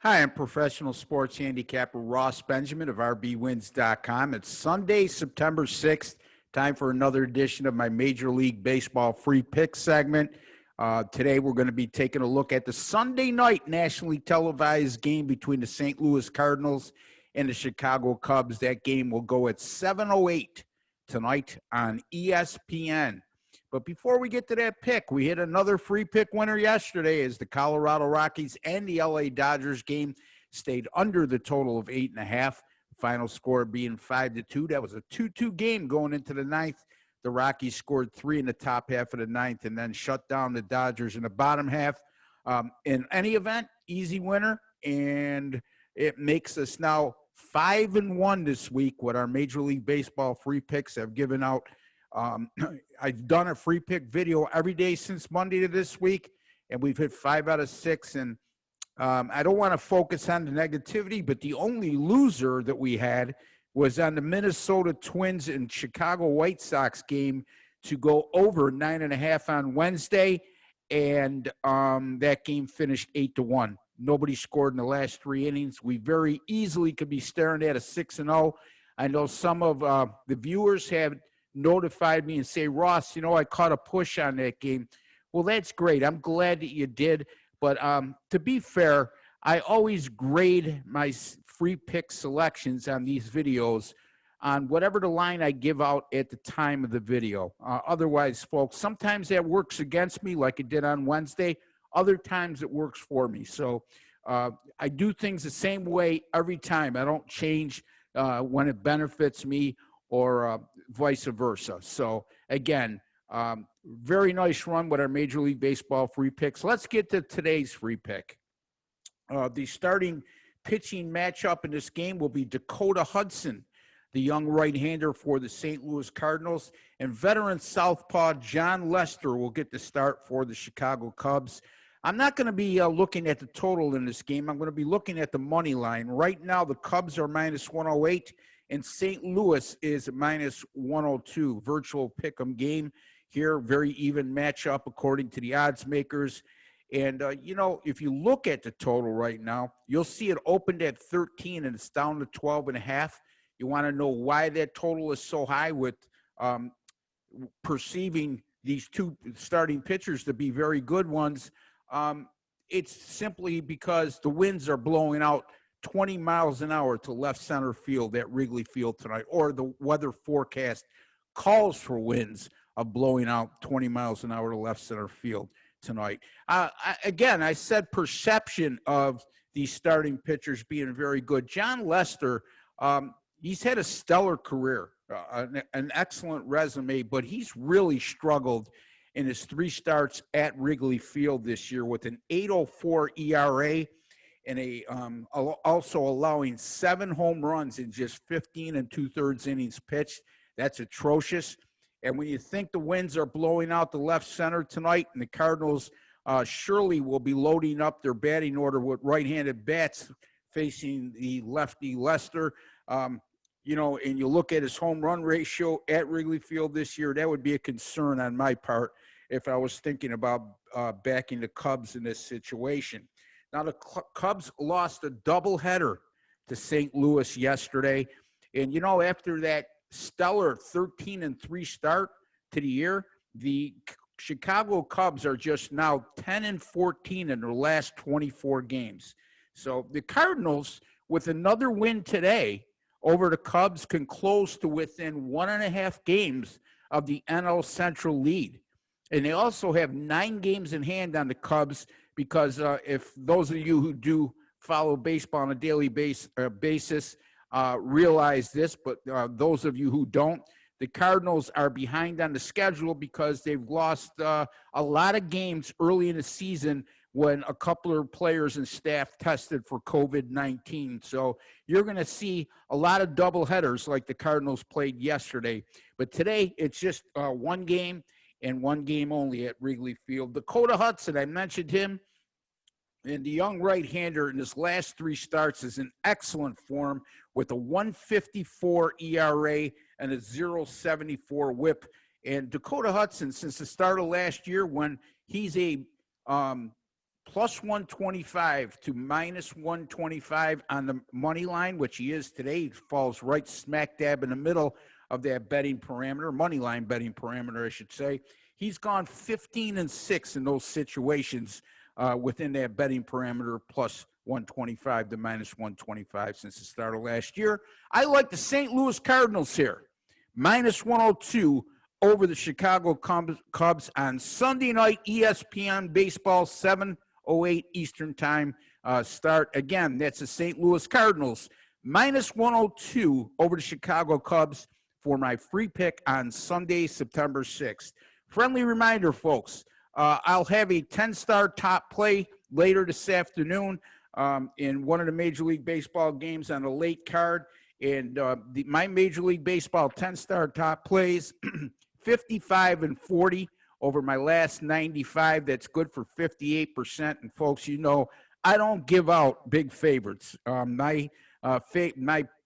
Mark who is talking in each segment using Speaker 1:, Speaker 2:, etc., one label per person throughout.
Speaker 1: Hi, I'm professional sports handicapper Ross Benjamin of rbwins.com. It's Sunday, September 6th. Time for another edition of my Major League Baseball free pick segment. Today, we're going to be taking a look at the Sunday night nationally televised game between the St. Louis Cardinals and the Chicago Cubs. That game will go at 7:08 tonight on ESPN. But before we get to that pick, we hit another free pick winner yesterday as the Colorado Rockies and the LA Dodgers game stayed under the total of 8.5. Final score being 5-2. That was a 2-2 game going into the ninth. The Rockies scored 3 in the top half of the ninth and then shut down the Dodgers in the bottom half. In any event, easy winner, and it makes us now 5-1 this week with our Major League Baseball free picks. I've given out I've done a free pick video every day since Monday to this week, and we've hit 5 out of 6. And I don't want to focus on the negativity, but the only loser that we had was on the Minnesota Twins and Chicago White Sox game to go over 9.5 on Wednesday, and that game finished 8-1. Nobody scored in the last 3 innings. We very easily could be staring at a 6-0. I know some of the viewers have notified me and say, Ross, I caught a push on that game. Well, that's great. I'm glad that you did. But to be fair, I always grade my free pick selections on these videos on whatever the line I give out at the time of the video. Otherwise, folks, sometimes that works against me like it did on Wednesday. Other times it works for me. So I do things the same way every time. I don't change when it benefits me or vice versa. So, again, very nice run with our Major League Baseball free picks. Let's get to today's free pick. The starting pitching matchup in this game will be Dakota Hudson, the young right-hander for the St. Louis Cardinals, and veteran southpaw John Lester will get the start for the Chicago Cubs. I'm not going to be looking at the total in this game. I'm going to be looking at the money line. Right now, the Cubs are minus 108. And St. Louis is minus 102. Virtual pick'em game here. Very even matchup according to the odds makers. And, if you look at the total right now, you'll see it opened at 13 and it's down to 12.5. You want to know why that total is so high with perceiving these two starting pitchers to be very good ones. It's simply because the winds are blowing out 20 miles an hour to left center field at Wrigley Field tonight, or the weather forecast calls for winds of blowing out 20 miles an hour to left center field tonight. I said perception of these starting pitchers being very good. John Lester, he's had a stellar career, an excellent resume, but he's really struggled in his 3 starts at Wrigley Field this year with an 8.04 ERA, and also allowing 7 home runs in just 15 2/3 innings pitched. That's atrocious. And when you think the winds are blowing out the left center tonight, and the Cardinals surely will be loading up their batting order with right-handed bats facing the lefty Lester, and you look at his home run ratio at Wrigley Field this year, that would be a concern on my part if I was thinking about backing the Cubs in this situation. Now, the Cubs lost a doubleheader to St. Louis yesterday. And, after that stellar 13-3 start to the year, the Chicago Cubs are just now 10-14 in their last 24 games. So the Cardinals, with another win today over the Cubs, can close to within 1.5 games of the NL Central lead. And they also have 9 games in hand on the Cubs, because if those of you who do follow baseball on a daily basis realize this, but those of you who don't, the Cardinals are behind on the schedule because they've lost a lot of games early in the season when a couple of players and staff tested for COVID-19. So you're going to see a lot of doubleheaders like the Cardinals played yesterday. But today, it's just 1 game. And 1 game only at Wrigley Field. Dakota Hudson, I mentioned him, and the young right-hander in his last 3 starts is in excellent form with a 1.54 ERA and a 0.74 WHIP. And Dakota Hudson, since the start of last year, when he's a plus 125 to minus 125 on the money line, which he is today. He falls right smack dab in the middle of that betting parameter, money line betting parameter, I should say. He's gone 15-6 in those situations within that betting parameter, plus 125 to minus 125 since the start of last year. I like the St. Louis Cardinals here, minus 102 over the Chicago Cubs on Sunday night, ESPN baseball, 7:08 Eastern time start. Again, that's the St. Louis Cardinals, minus 102 over the Chicago Cubs for my free pick on Sunday, September 6th. Friendly reminder, folks, I'll have a 10-star top play later this afternoon in one of the Major League Baseball games on a late card. And my Major League Baseball 10-star top plays, 55-40 over my last 95. That's good for 58%. And, folks, you know, I don't give out big favorites. My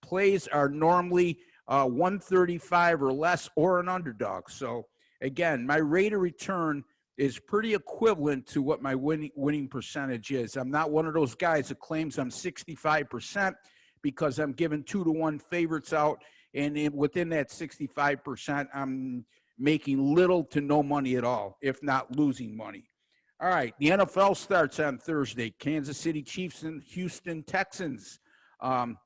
Speaker 1: plays are normally 135 or less or an underdog. So, again, my rate of return is pretty equivalent to what my winning percentage is. I'm not one of those guys that claims I'm 65% because I'm giving 2-to-1 favorites out, and within that 65%, I'm making little to no money at all, if not losing money. All right, the NFL starts on Thursday. Kansas City Chiefs and Houston Texans.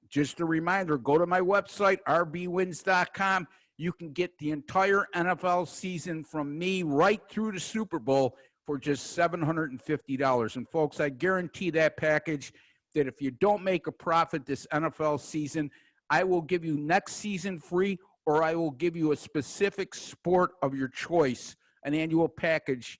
Speaker 1: Just a reminder, go to my website, rbwins.com. You can get the entire NFL season from me right through the Super Bowl for just $750. And, folks, I guarantee that package that if you don't make a profit this NFL season, I will give you next season free, or I will give you a specific sport of your choice, an annual package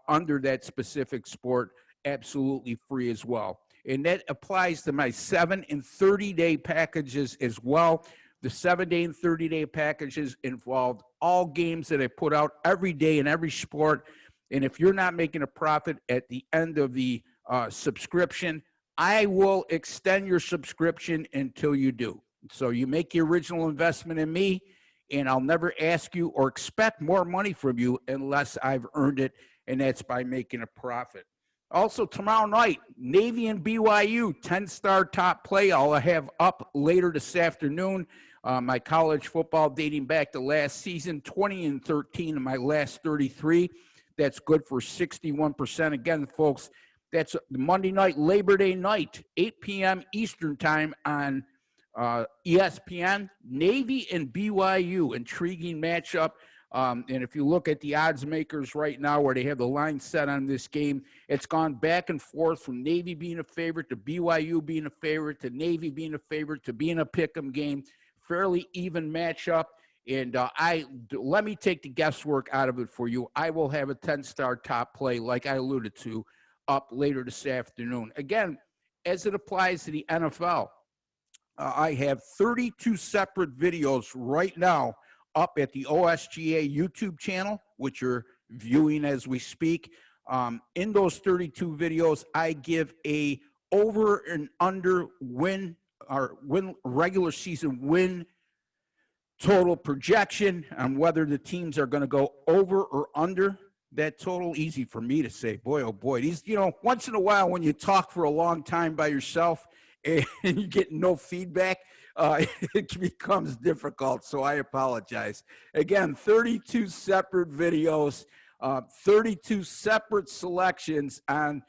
Speaker 1: under that specific sport, absolutely free as well. And that applies to my 7- and 30-day packages as well. The 7-day and 30-day packages involve all games that I put out every day in every sport. And if you're not making a profit at the end of the subscription, I will extend your subscription until you do. So you make the original investment in me, and I'll never ask you or expect more money from you unless I've earned it, and that's by making a profit. Also, tomorrow night, Navy and BYU, 10-star top play. I'll have up later this afternoon. My college football dating back to last season, 20-13 in my last 33. That's good for 61%. Again, folks, that's Monday night, Labor Day night, 8 p.m. Eastern time on ESPN. Navy and BYU, intriguing matchup. And if you look at the odds makers right now where they have the line set on this game, it's gone back and forth from Navy being a favorite to BYU being a favorite to Navy being a favorite to being a pick'em game. Fairly even matchup. And let me take the guesswork out of it for you. I will have a 10-star top play, like I alluded to, up later this afternoon. Again, as it applies to the NFL, I have 32 separate videos right now up at the OSGA YouTube channel, which you're viewing as we speak. In those 32 videos, I give a over and under win regular season win total projection on whether the teams are going to go over or under that total. Easy for me to say. Boy, oh boy. These, you know, once in a while when you talk for a long time by yourself and you get no feedback, it becomes difficult, so I apologize. Again, 32 separate videos, 32 separate selections on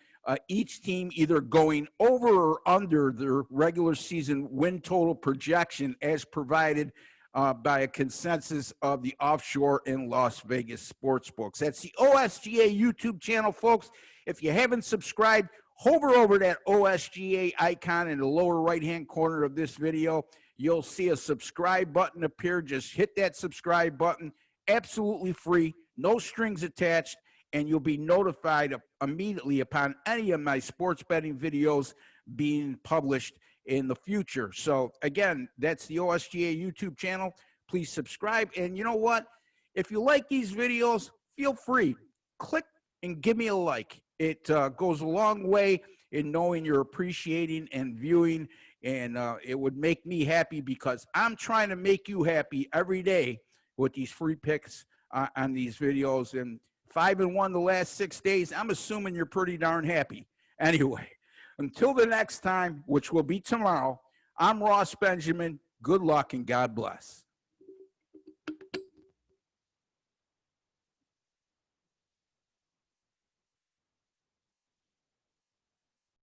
Speaker 1: each team either going over or under their regular season win total projection as provided by a consensus of the offshore and Las Vegas sports books. That's the OSGA YouTube channel, folks. If you haven't subscribed, hover over that OSGA icon in the lower right-hand corner of this video. You'll see a subscribe button appear. Just hit that subscribe button. Absolutely free, no strings attached, and you'll be notified immediately upon any of my sports betting videos being published in the future. So, again, that's the OSGA YouTube channel. Please subscribe. And you know what? If you like these videos, feel free. Click and give me a like. It goes a long way in knowing you're appreciating and viewing, and it would make me happy because I'm trying to make you happy every day with these free picks on these videos. And 5-1 the last 6 days, I'm assuming you're pretty darn happy. Anyway, until the next time, which will be tomorrow, I'm Ross Benjamin. Good luck and God bless.